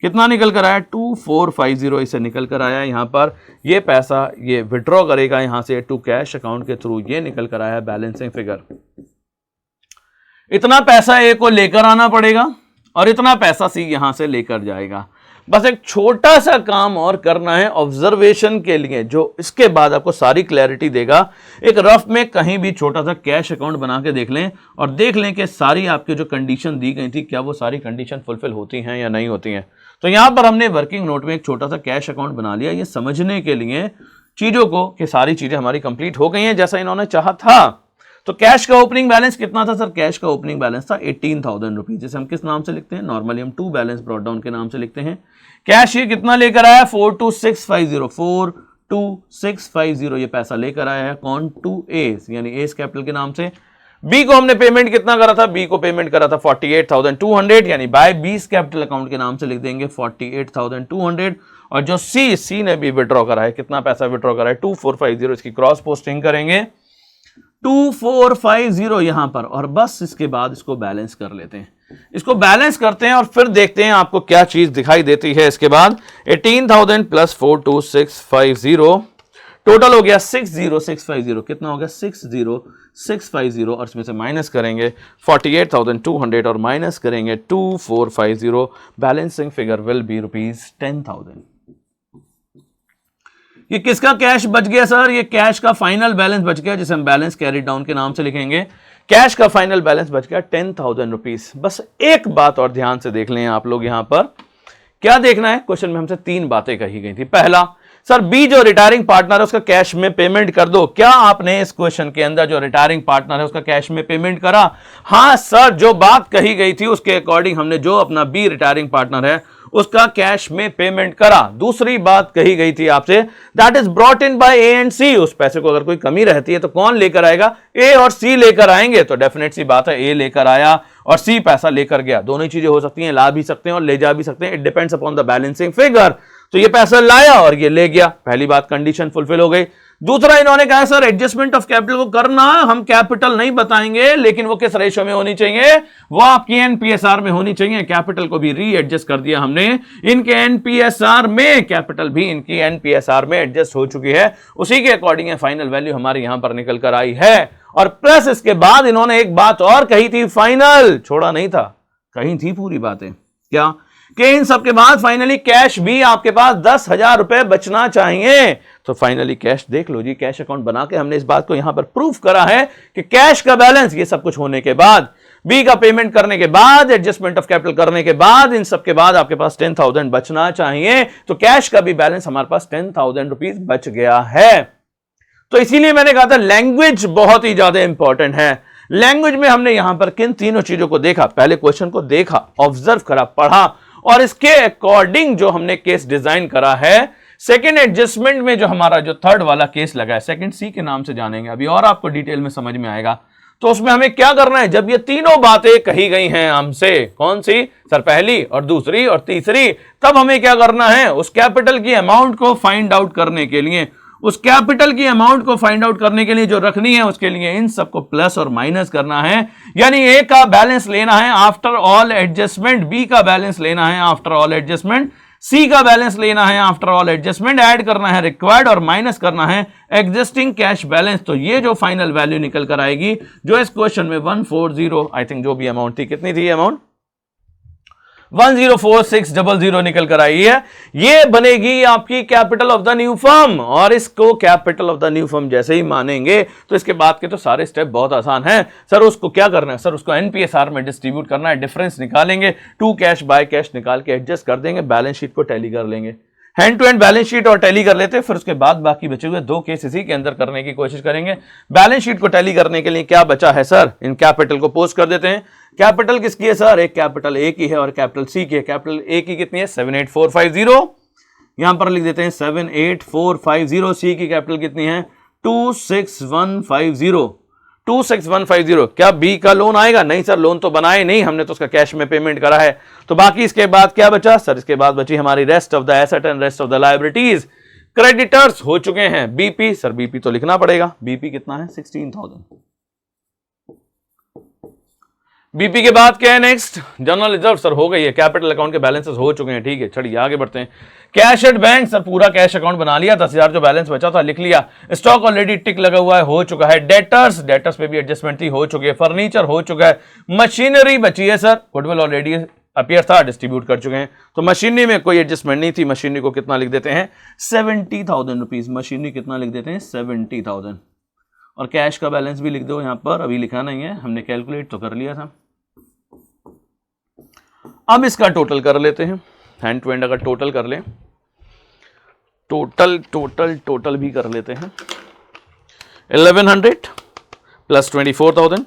कितना निकल कर आया, 2450 इसे निकल कर आया। यहां पर ये पैसा ये विड्रॉ करेगा यहां से टू कैश अकाउंट के थ्रू, ये निकल कर आया बैलेंसिंग फिगर। इतना पैसा ए को लेकर आना पड़ेगा और इतना पैसा सी यहां से लेकर जाएगा। बस एक छोटा सा काम और करना है ऑब्जर्वेशन के लिए, जो इसके बाद आपको सारी क्लैरिटी देगा। एक रफ में कहीं भी छोटा सा कैश अकाउंट बना के देख लें और देख लें कि सारी आपकी जो कंडीशन दी गई थी, क्या वो सारी कंडीशन फुलफिल होती हैं या नहीं होती हैं। तो यहां पर हमने वर्किंग नोट में एक छोटा सा कैश अकाउंट बना लिया, ये समझने के लिए चीजों को कि सारी चीजें हमारी कंप्लीट हो गई हैं जैसा इन्होंने चाहा था। तो कैश का ओपनिंग बैलेंस कितना था सर, कैश का ओपनिंग बैलेंस था 18,000 रुपीज, जिसे हम किस नाम से लिखते हैं, नॉर्मली हम टू बैलेंस ब्रॉट डाउन के नाम से लिखते हैं। कैश ये कितना लेकर आया, 42650 42650 ये पैसा लेकर आया है कौन, टू एस यानी एस कैपिटल के नाम से। बी को हमने पेमेंट कितना करा था, बी को पेमेंट करा था 48,200, यानी बाय बीस कैपिटल अकाउंट के नाम से लिख देंगे 48,200। और जो सी ने भी विड्रॉ करा है, कितना पैसा विड्रॉ करा है 2450, इसकी क्रॉस पोस्टिंग करेंगे 2450 यहां पर, और बस इसके बाद इसको बैलेंस कर लेते हैं। इसको बैलेंस करते हैं और फिर देखते हैं आपको क्या चीज दिखाई देती है। इसके बाद 18,000 प्लस 42650 टोटल हो गया 60650, कितना हो गया 60650, और इसमें से माइनस करेंगे 48,200 और माइनस करेंगे 2450, बैलेंसिंग फिगर विल बी ₹10,000। ये किसका कैश बच गया सर, ये कैश का फाइनल बैलेंस बच गया, जिसे हम बैलेंस कैरी डाउन के नाम से लिखेंगे। कैश का फाइनल बैलेंस बच गया 10,000 रुपीज। बस एक बात और ध्यान से देख लें आप लोग, यहां पर क्या देखना है, क्वेश्चन में हमसे तीन बातें कही गई थी। पहला, सर बी जो रिटायरिंग पार्टनर है उसका कैश में पेमेंट कर दो। क्या आपने इस क्वेश्चन के अंदर जो रिटायरिंग पार्टनर है उसका कैश में पेमेंट करा? हां सर, जो बात कही गई थी उसके अकॉर्डिंग हमने जो अपना बी रिटायरिंग पार्टनर है उसका कैश में पेमेंट करा। दूसरी बात कही गई थी आपसे, that is brought in by A and C. उस पैसे को अगर कोई कमी रहती है तो कौन लेकर आएगा? ए और सी लेकर आएंगे। तो डेफिनेट सी बात है, ए लेकर आया और सी पैसा लेकर गया। दोनों ही चीजें हो सकती हैं, ला भी सकते हैं और ले जा भी सकते हैं, it depends upon the balancing figure. तो ये पैसा लाया और ये ले गया, पहली बात कंडीशन फुलफिल हो गई। दूसरा, इन्होंने कहा सर एडजस्टमेंट ऑफ कैपिटल को करना, हम कैपिटल नहीं बताएंगे लेकिन वो किस रेशो में होनी चाहिए, वो आपकी एनपीएसआर में होनी चाहिए। कैपिटल को भी री एडजस्ट कर दिया हमने, इनके एनपीएसआर में, कैपिटल भी इनकी एनपीएसआर में एडजस्ट हो चुकी है, उसी के अकॉर्डिंग फाइनल वैल्यू हमारी यहां पर निकल कर आई है। और प्लस इसके बाद इन्होंने एक बात और कही थी, फाइनल छोड़ा नहीं था, कहीं थी पूरी बातें, क्या कि इन सबके बाद फाइनली कैश भी आपके पास 10,000 रुपए बचना चाहिए। तो फाइनली कैश देख लो जी, कैश अकाउंट बना के हमने इस बात को यहां पर प्रूफ करा है कि कैश का बैलेंस, ये सब कुछ होने के बाद, बी का पेमेंट करने के बाद, एडजस्टमेंट ऑफ कैपिटल करने के बाद, इन सब के बाद आपके पास 10,000 बचना चाहिए। तो कैश का भी बैलेंस हमारे पास 10,000 रुपीज बच गया है। तो इसीलिए मैंने कहा था लैंग्वेज बहुत ही ज्यादा इंपॉर्टेंट है। लैंग्वेज में हमने यहां पर किन तीनों चीजों को देखा, पहले क्वेश्चन को देखा, ऑब्जर्व करा, पढ़ा, और इसके अकॉर्डिंग जो हमने केस डिजाइन करा है। सेकंड एडजस्टमेंट में जो हमारा जो थर्ड वाला केस लगा है, सेकंड सी के नाम से जानेंगे अभी और आपको डिटेल में समझ में आएगा। तो उसमें हमें क्या करना है, जब ये तीनों बातें कही गई हैं हमसे, कौन सी सर, पहली और दूसरी और तीसरी, तब हमें क्या करना है, उस कैपिटल की अमाउंट को फाइंड आउट करने के लिए, उस कैपिटल की अमाउंट को फाइंड आउट करने के लिए जो रखनी है, उसके लिए इन सबको प्लस और माइनस करना है। यानी ए का बैलेंस लेना है आफ्टर ऑल एडजस्टमेंट, बी का बैलेंस लेना है आफ्टर ऑल एडजस्टमेंट, सी का बैलेंस लेना है आफ्टर ऑल एडजस्टमेंट, ऐड करना है रिक्वायर्ड और माइनस करना है एग्जिस्टिंग कैश बैलेंस। तो ये जो फाइनल वैल्यू निकल कर आएगी, जो इस क्वेश्चन में 140 आई थिंक जो भी अमाउंट थी, कितनी थी अमाउंट, 104600 निकल कर आई है, ये बनेगी आपकी capital of the new firm. और इसको capital of the new firm जैसे ही मानेंगे तो इसके बाद के तो सारे स्टेप बहुत आसान हैं। सर उसको क्या करना है, सर उसको एनपीएसआर में डिस्ट्रीब्यूट करना है, डिफरेंस निकालेंगे, टू कैश बाय कैश निकाल के एडजस्ट कर देंगे, बैलेंस शीट को टैली कर लेंगे, hand to hand balance sheet और टैली कर लेते हैं। फिर उसके बाद बाकी बचे हुए दो केस इसी के अंदर करने की कोशिश करेंगे। बैलेंस शीट को टैली करने के लिए क्या बचा है सर, इन कैपिटल को पोस्ट कर देते हैं। कैपिटल किसकी है सर, एक कैपिटल ए की है और कैपिटल सी की है। कैपिटल ए की कितनी है 78450, यहां पर लिख देते हैं 78450। सी की कैपिटल कितनी है 26150, 26150। क्या बी का लोन आएगा? नहीं सर, लोन तो बनाए नहीं हमने, तो उसका कैश में पेमेंट करा है। तो बाकी इसके बाद क्या बचा सर, इसके बाद बची हमारी rest of the asset and rest of the liabilities. Creditors हो चुके हैं बीपी, सर बीपी तो लिखना पड़ेगा, बीपी कितना है 16,000। बीपी के बाद क्या है नेक्स्ट, जनरल रिजर्व सर हो गई है, कैपिटल अकाउंट के बैलेंसेस हो चुके हैं, ठीक है। चलिए आगे बढ़ते हैं। कैश एट बैंक, सर पूरा कैश अकाउंट बना लिया, 10,000 जो बैलेंस बचा था लिख लिया। स्टॉक ऑलरेडी टिक लगा हुआ है, हो चुका है। डेटर्स, डेटर्स पे भी एडजस्टमेंट थी, हो चुकी है। फर्नीचर हो चुका है। मशीनरी बची है सर, गुडविल ऑलरेडी अपीयर था, डिस्ट्रीब्यूट कर चुके हैं। तो मशीनरी में कोई एडजस्टमेंट नहीं थी, मशीनरी को कितना लिख देते हैं 70,000 रुपीज। मशीनरी कितना लिख देते हैं 70,000। और कैश का बैलेंस भी लिख दो यहां पर, अभी लिखा नहीं है, हमने कैलकुलेट तो कर लिया था। अब इसका टोटल कर लेते हैं, हैंड टू हैंड अगर टोटल कर लें, टोटल भी कर लेते हैं। 1100 प्लस 24,000,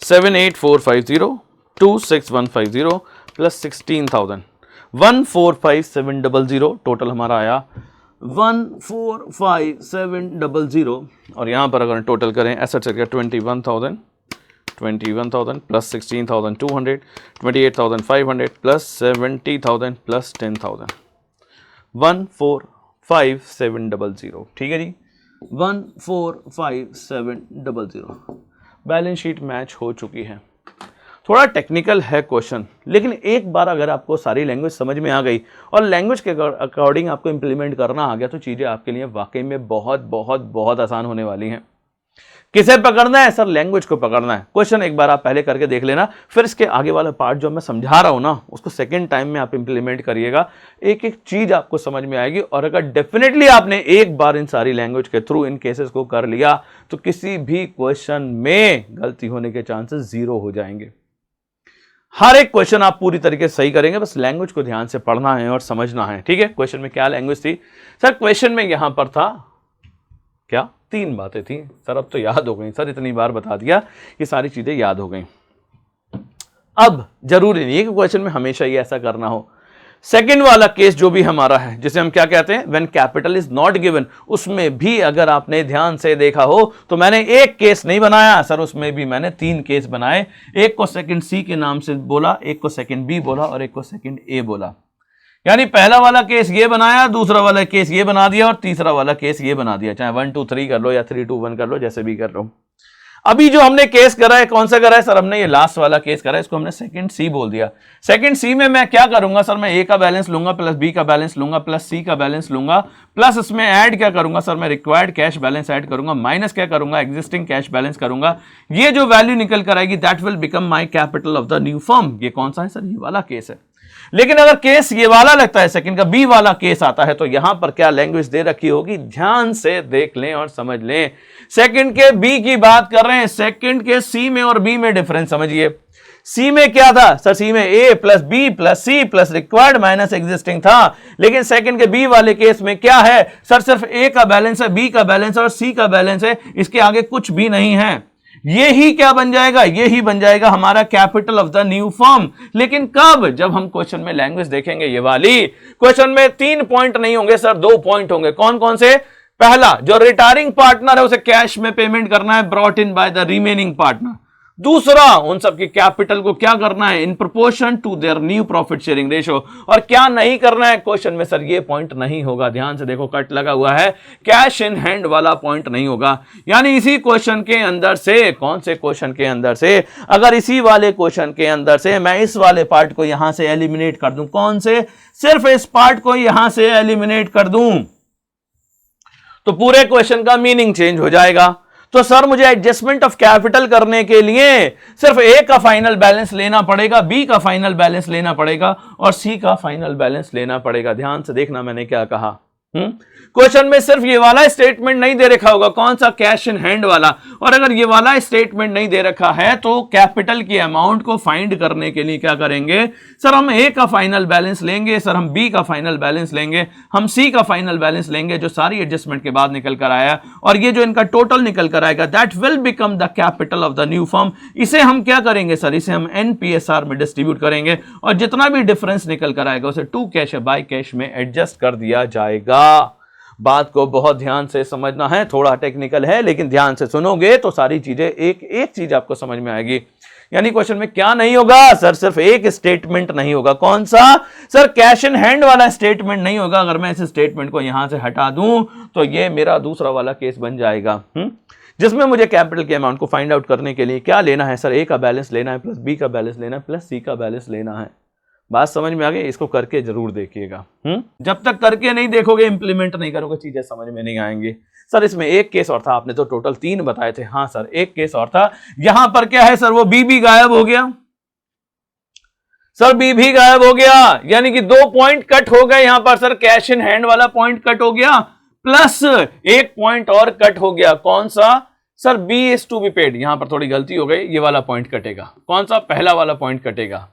78450, 26150 प्लस 16,000, 145,700 टोटल हमारा आया 145,700। और यहां पर अगर टोटल करें एसेट्स 21,000, 21,000 प्लस 16,200, 28,500 प्लस 70,000 प्लस 10,000, 145,700। ठीक है जी, 145,700। बैलेंस शीट मैच हो चुकी है। थोड़ा टेक्निकल है क्वेश्चन, लेकिन एक बार अगर आपको सारी लैंग्वेज समझ में आ गई और लैंग्वेज के अकॉर्डिंग आपको इंप्लीमेंट करना आ गया तो चीज़ें आपके लिए वाकई में बहुत बहुत बहुत आसान होने वाली हैं। किसे पकड़ना है सर? लैंग्वेज को पकड़ना है। क्वेश्चन एक बार आप पहले करके देख लेना, फिर इसके आगे वाला पार्ट जो मैं समझा रहा हूं ना उसको सेकंड टाइम में आप इंप्लीमेंट करिएगा। एक एक चीज आपको समझ में आएगी, और अगर डेफिनेटली आपने एक बार इन सारी लैंग्वेज के थ्रू इन केसेस को कर लिया तो किसी भी क्वेश्चन में गलती होने के चांसेस जीरो हो जाएंगे। हर एक क्वेश्चन आप पूरी तरीके से सही करेंगे, बस लैंग्वेज को ध्यान से पढ़ना है और समझना है। ठीक है, क्वेश्चन में क्या लैंग्वेज थी सर? क्वेश्चन में यहां पर था क्या? 3 बातें थी सर। अब तो याद हो गई सर, इतनी बार बता दिया कि सारी चीजें याद हो गई। अब जरूरी नहीं है कि क्वेश्चन में हमेशा ही ऐसा करना हो। सेकंड वाला केस जो भी हमारा है, जिसे हम क्या कहते हैं, when capital is not given, उसमें भी अगर आपने ध्यान से देखा हो तो मैंने एक केस नहीं बनाया सर, उसमें भी मैंने 3 केस बनाए। एक को सेकंड सी के नाम से बोला, एक को सेकंड बी बोला और एक को सेकंड ए बोला। यानी पहला वाला केस ये बनाया, दूसरा वाला केस ये बना दिया और तीसरा वाला केस ये बना दिया। चाहे 1 2 3 कर लो या 3 2 1 कर लो, जैसे भी कर लो। अभी जो हमने केस करा है कौन सा करा है सर? हमने ये लास्ट वाला केस करा है, इसको हमने सेकंड सी बोल दिया। सेकंड सी में मैं क्या करूंगा सर? मैं ए का बैलेंस लूंगा प्लस बी का बैलेंस लूंगा प्लस सी का बैलेंस लूंगा, प्लस इसमें ऐड क्या करूंगा सर? मैं रिक्वायर्ड कैश बैलेंस ऐड करूंगा, माइनस क्या करूंगा? एग्जिस्टिंग कैश बैलेंस करूंगा। ये जो वैल्यू निकल कर आएगी that will become my capital of the new firm. ये कौन सा है सर? ये वाला केस है। लेकिन अगर केस ये वाला लगता है, सेकंड का बी वाला केस आता है, तो यहां पर क्या लैंग्वेज दे रखी होगी? ध्यान से देख लें और समझ लें। सेकंड के बी की बात कर रहे हैं, सेकंड के सी में और बी में डिफरेंस समझिए। सी में क्या था सर? सी में A plus B plus C plus required minus existing था। लेकिन सेकंड के बी वाले केस में क्या है सर? सिर्फ ए का बैलेंस है, बी का बैलेंस है और सी का बैलेंस है, इसके आगे कुछ भी नहीं है। ये ही क्या बन जाएगा? ये ही बन जाएगा हमारा capital of the new firm. लेकिन कब? जब हम क्वेश्चन में लैंग्वेज देखेंगे ये वाली। क्वेश्चन में 3 पॉइंट नहीं होंगे सर, 2 पॉइंट होंगे। कौन कौन से? पहला, जो रिटायरिंग पार्टनर है उसे कैश में पेमेंट करना है, brought in by the remaining partner. दूसरा, उन सबकी कैपिटल को क्या करना है? In proportion to their new profit sharing ratio. और क्या नहीं करना है क्वेश्चन में सर? ये पॉइंट नहीं होगा। ध्यान से देखो, कट लगा हुआ है, कैश इन हैंड वाला पॉइंट नहीं होगा। यानी इसी क्वेश्चन के अंदर से, कौन से क्वेश्चन के अंदर से, अगर इसी वाले क्वेश्चन के अंदर से मैं इस वाले पार्ट को यहां से एलिमिनेट कर दूं, कौन से? सिर्फ इस पार्ट को यहां से एलिमिनेट कर दूं तो पूरे क्वेश्चन का मीनिंग चेंज हो जाएगा। तो सर मुझे एडजस्टमेंट ऑफ कैपिटल करने के लिए सिर्फ ए का फाइनल बैलेंस लेना पड़ेगा, बी का फाइनल बैलेंस लेना पड़ेगा और सी का फाइनल बैलेंस लेना पड़ेगा। ध्यान से देखना मैंने क्या कहा। क्वेश्चन में सिर्फ ये वाला स्टेटमेंट नहीं दे रखा होगा, कौन सा? कैश इन हैंड वाला। और अगर ये वाला स्टेटमेंट नहीं दे रखा है तो कैपिटल की अमाउंट को फाइंड करने के लिए क्या करेंगे सर? हम ए का फाइनल बैलेंस लेंगे सर, हम बी का फाइनल बैलेंस लेंगे, हम सी का फाइनल बैलेंस लेंगे जो सारी एडजस्टमेंट के बाद निकल कर आया, और ये जो इनका टोटल निकल कर आएगा that will become the capital of the new firm. इसे हम क्या करेंगे सर? इसे हम एनपीएसआर में डिस्ट्रीब्यूट करेंगे और जितना भी डिफरेंस निकल कर आएगा उसे टू कैश या बाय कैश में एडजस्ट कर दिया जाएगा। बात को बहुत ध्यान से समझना है, थोड़ा टेक्निकल है लेकिन ध्यान से सुनोगे तो सारी चीजें एक एक चीज आपको समझ में आएगी। यानी क्वेश्चन में क्या नहीं होगा सर? सिर्फ एक स्टेटमेंट नहीं होगा। कौन सा सर? कैश इन हैंड वाला स्टेटमेंट नहीं होगा। अगर मैं इस स्टेटमेंट को यहां से हटा दूं तो ये मेरा दूसरा वाला केस बन जाएगा, जिसमें मुझे कैपिटल के अमाउंट को फाइंड आउट करने के लिए क्या लेना है सर? ए का बैलेंस लेना है प्लस बी का बैलेंस लेना है प्लस सी का बैलेंस लेना है। बात समझ में आ गई? इसको करके जरूर देखिएगा। जब तक करके नहीं देखोगे, इंप्लीमेंट नहीं करोगे, चीजें समझ में नहीं आएंगी। सर इसमें एक केस और था, आपने तो टोटल 3 बताए थे। हाँ सर, एक केस और था। यहां पर क्या है सर? वो बी भी गायब हो गया सर, बी भी गायब हो गया। यानी कि 2 पॉइंट कट हो गए यहां पर सर। कैश इन हैंड वाला पॉइंट कट हो गया प्लस एक पॉइंट और कट हो गया। कौन सा sir? B is to be paid. यहां पर थोड़ी गलती हो गई, ये वाला पॉइंट कटेगा। कौन सा? पहला वाला पॉइंट कटेगा।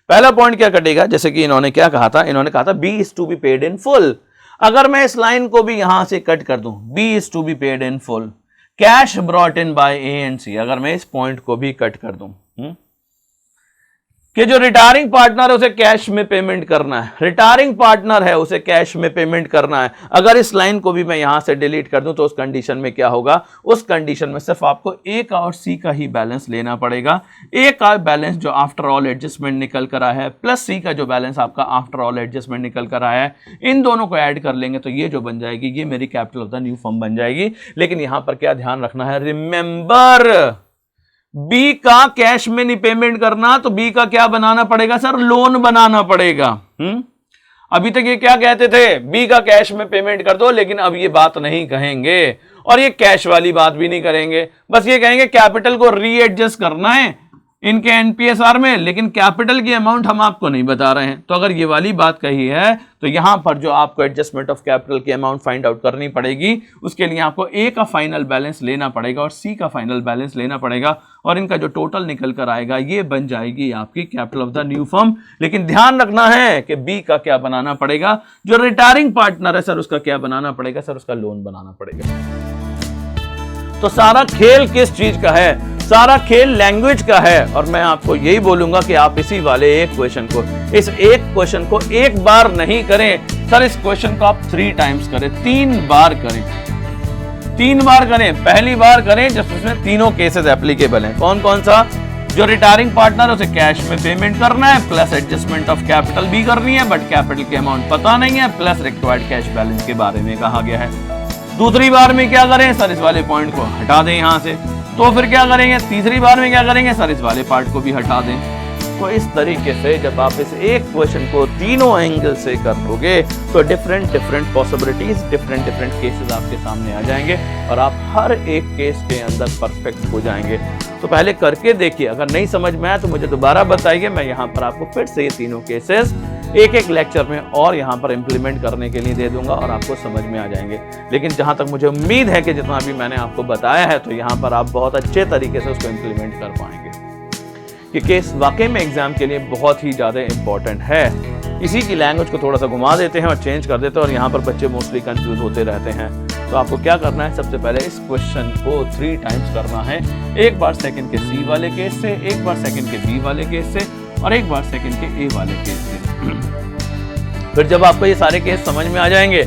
पहला पॉइंट क्या कटेगा? जैसे कि इन्होंने क्या कहा था? इन्होंने कहा था B is to be paid in full. अगर मैं इस लाइन को भी यहां से कट कर दूं, B is to be paid in full, cash brought in by A and C, अगर मैं इस पॉइंट को भी कट कर दूं, कि जो रिटायरिंग पार्टनर है उसे कैश में पेमेंट करना है, रिटायरिंग पार्टनर है उसे कैश में पेमेंट करना है। अगर इस लाइन को भी मैं यहां से डिलीट कर दूं तो उस कंडीशन में क्या होगा, उस कंडीशन में सिर्फ आपको ए का और सी का ही बैलेंस लेना पड़ेगा। ए का बैलेंस जो आफ्टर ऑल एडजस्टमेंट निकल कर आया है प्लस सी का जो बैलेंस आपका आफ्टर ऑल एडजस्टमेंट निकल कर आया है, इन दोनों को ऐड कर लेंगे तो ये जो बन जाएगी ये मेरी capital of the new firm बन जाएगी। लेकिन यहां पर क्या ध्यान रखना है, रिमेंबर बी का कैश में नहीं पेमेंट करना, तो बी का क्या बनाना पड़ेगा सर, लोन बनाना पड़ेगा। अभी तक ये क्या कहते थे, बी का कैश में पेमेंट कर दो, लेकिन अब ये बात नहीं कहेंगे और ये कैश वाली बात भी नहीं करेंगे, बस ये कहेंगे कैपिटल को रीएडजस्ट करना है इनके एनपीएसआर में, लेकिन कैपिटल की अमाउंट हम आपको नहीं बता रहे हैं। तो अगर ये वाली बात कही है तो यहां पर जो आपको एडजस्टमेंट ऑफ कैपिटल की अमाउंट फाइंड आउट करनी पड़ेगी, उसके लिए आपको ए का फाइनल बैलेंस लेना पड़ेगा और सी का फाइनल बैलेंस लेना पड़ेगा और इनका जो टोटल निकल कर आएगा ये बन जाएगी आपकी capital of the new firm. लेकिन ध्यान रखना है कि बी का क्या बनाना पड़ेगा, जो रिटायरिंग पार्टनर है सर उसका क्या बनाना पड़ेगा, सर उसका लोन बनाना पड़ेगा। तो सारा खेल किस चीज का है, सारा खेल लैंग्वेज का है। और मैं आपको यही बोलूंगा कि आप इसी वाले एक क्वेश्चन को, इस एक क्वेश्चन को एक बार नहीं करें सर, इस क्वेश्चन को आप 3 टाइम्स करें, 3 बार करें, 3 बार करें। पहली बार करें जब उसमें तीनों केसेस एप्लीकेबल हैं। कौन कौन सा, जो रिटायरिंग पार्टनर उसे कैश में पेमेंट करना है प्लस एडजस्टमेंट ऑफ कैपिटल भी करनी है बट कैपिटल की अमाउंट पता नहीं है, प्लस रिक्वायर्ड कैश बैलेंस के बारे में कहा गया है। दूसरी बार में क्या करें सर, इस वाले पॉइंट को हटा दें यहां से, तो फिर क्या करेंगे, तीसरी बार में क्या करेंगे सर, इस वाले पार्ट को भी हटा दें। तो इस तरीके से जब आप इस एक क्वेश्चन को तीनों एंगल से कर लोगे तो डिफरेंट पॉसिबिलिटीज, डिफरेंट केसेस आपके सामने आ जाएंगे और आप हर एक केस के अंदर परफेक्ट हो जाएंगे। तो पहले करके देखिए, अगर नहीं समझ में आया तो मुझे दोबारा बताइए, मैं यहाँ पर आपको फिर से ये तीनों केसेस एक लेक्चर में और यहाँ पर इंप्लीमेंट करने के लिए दे दूंगा और आपको समझ में आ जाएंगे। लेकिन जहां तक मुझे उम्मीद है कि जितना भी मैंने आपको बताया है तो यहाँ पर आप बहुत अच्छे तरीके से उसको इंप्लीमेंट कर पाएंगे। ये केस वाकई में एग्जाम के लिए बहुत ही ज्यादा इंपॉर्टेंट है। इसी की लैंग्वेज को थोड़ा सा घुमा देते हैं और चेंज कर देते हैं और यहाँ पर बच्चे मोस्टली कंफ्यूज होते रहते हैं। तो आपको क्या करना है, सबसे पहले इस क्वेश्चन को 3 टाइम्स करना है, एक बार सेकंड के सी वाले केस से, एक बार सेकंड के बी वाले केस से और एक बार सेकंड के ए वाले केस से। फिर जब आपको ये सारे केस समझ में आ जाएंगे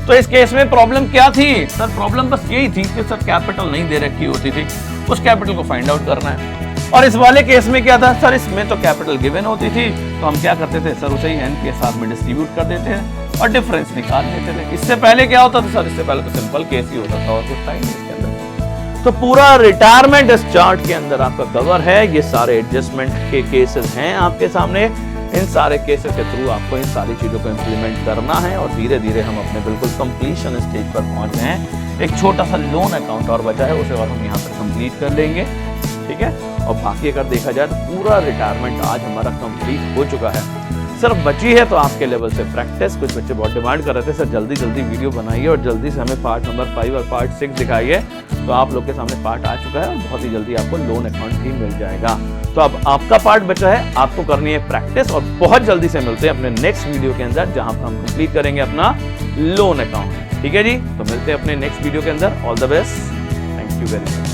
तो इस केस में प्रॉब्लम क्या थी सर, प्रॉब्लम बस यही थी कि सर कैपिटल नहीं दे रखी होती थी, उस कैपिटल को फाइंड आउट करना है। और इस वाले केस में क्या था सर, इसमें तो कैपिटल गिवन होती थी तो हम क्या करते थे सर, उसे ही एनपीएसआर में डिस्ट्रीब्यूट कर देते हैं और डिफरेंस निकाल लेते थे। इससे पहले क्या होता था सर, इससे पहले तो सिंपल केस ही होता था और कुछ था ही नहीं इसके अंदर। तो पूरा रिटायरमेंट इस चार्ट के अंदर आपका कवर है, ये सारे एडजस्टमेंट के केसेस हैं आपके सामने। इन सारे केसेस के थ्रू आपको इन सारी चीजों को इंप्लीमेंट करना है और धीरे धीरे हम अपने बिल्कुल कंप्लीशन स्टेज पर पहुंच गए हैं। एक छोटा सा लोन अकाउंट और बचा है, उसे और हम यहाँ पर कंप्लीट कर लेंगे, ठीक है। और बाकी अगर देखा जाए तो पूरा रिटायरमेंट आज हमारा कंप्लीट हो चुका है। सिर्फ बची है तो आपके लेवल से प्रैक्टिस। कुछ बच्चे बहुत डिमांड कर रहे थे सर जल्दी वीडियो बनाइए और जल्दी से हमें पार्ट नंबर 5 और पार्ट 6 दिखाइए, तो आप लोग के सामने पार्ट आ चुका है और बहुत ही जल्दी आपको लोन अकाउंट भी मिल जाएगा। तो अब आपका पार्ट बचा है, आपको करनी है प्रैक्टिस और बहुत जल्दी से मिलते हैं अपने नेक्स्ट वीडियो के अंदर जहां पर हम कंप्लीट करेंगे अपना लोन अकाउंट। ठीक है जी, तो मिलते हैं अपने नेक्स्ट वीडियो के अंदर। All the best, thank you very much.